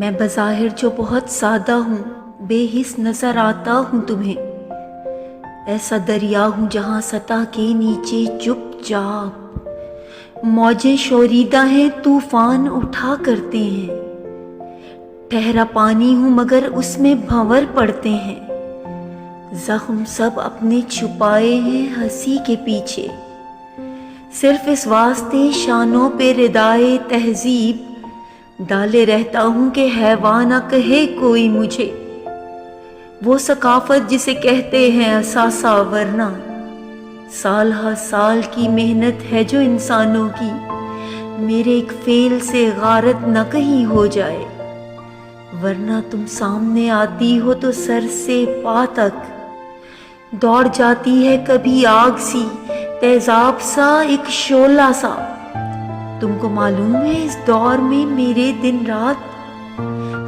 میں بظاہر جو بہت سادہ ہوں، بے حس نظر آتا ہوں تمہیں، ایسا دریا ہوں جہاں سطح کے نیچے چپ چاپ موجیں شوریدہ ہیں، طوفان اٹھا کرتے ہیں۔ ٹھہرا پانی ہوں مگر اس میں بھنور پڑتے ہیں، زخم سب اپنے چھپائے ہیں ہنسی کے پیچھے۔ صرف اس واسطے شانوں پہ ردائے تہذیب ڈالے رہتا ہوں کہ حیوان نہ کہے کوئی مجھے، وہ ثقافت جسے کہتے ہیں اثاثہ، ورنہ سال ہر سال کی محنت ہے جو انسانوں کی، میرے ایک فعل سے غارت نہ کہیں ہو جائے، ورنہ تم سامنے آتی ہو تو سر سے پا تک دوڑ جاتی ہے کبھی آگ سی، تیزاب سا، ایک شعلہ سا۔ تم کو معلوم ہے اس دور میں میرے دن رات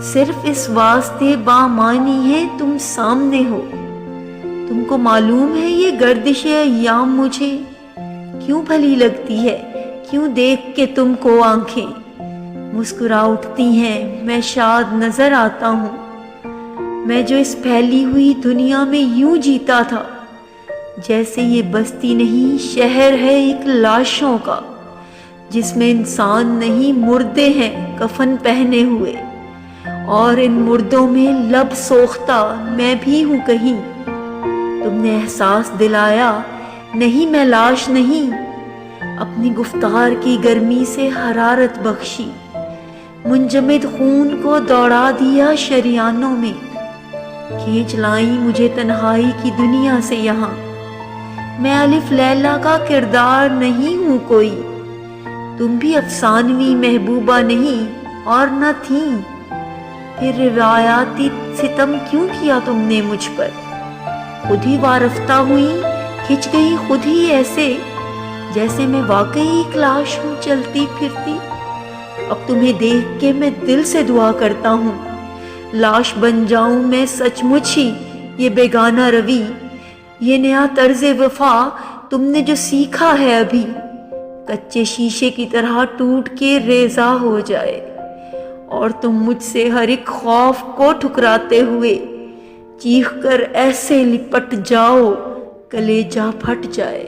صرف اس واسطے بامانی ہے تم سامنے ہو۔ تم کو معلوم ہے یہ گردش ایام مجھے کیوں بھلی لگتی ہے، کیوں دیکھ کے تم کو آنکھیں مسکرا اٹھتی ہیں، میں شاد نظر آتا ہوں۔ میں جو اس پھیلی ہوئی دنیا میں یوں جیتا تھا جیسے یہ بستی نہیں شہر ہے ایک لاشوں کا، جس میں انسان نہیں مردے ہیں کفن پہنے ہوئے، اور ان مردوں میں لب سوختہ میں بھی ہوں کہیں۔ تم نے احساس دلایا نہیں میں لاش نہیں، اپنی گفتار کی گرمی سے حرارت بخشی، منجمد خون کو دوڑا دیا شریانوں میں، کھینچ لائی مجھے تنہائی کی دنیا سے یہاں۔ میں الف لیلا کا کردار نہیں ہوں کوئی، تم بھی افسانوی محبوبہ نہیں اور نہ تھیں، پھر روایاتی ستم کیوں کیا تم نے مجھ پر؟ خود ہی وارفتہ ہوئی، کھچ گئی خود ہی ایسے جیسے میں واقعی ایک لاش ہوں چلتی پھرتی۔ اب تمہیں دیکھ کے میں دل سے دعا کرتا ہوں لاش بن جاؤں میں سچ مچ ہی۔ یہ بیگانہ روی، یہ نیا طرز وفا تم نے جو سیکھا ہے ابھی، کچے شیشے کی طرح ٹوٹ کے ریزہ ہو جائے، اور تم مجھ سے ہر ایک خوف کو ٹھکراتے ہوئے چیخ کر ایسے لپٹ جاؤ کلیجہ پھٹ جائے۔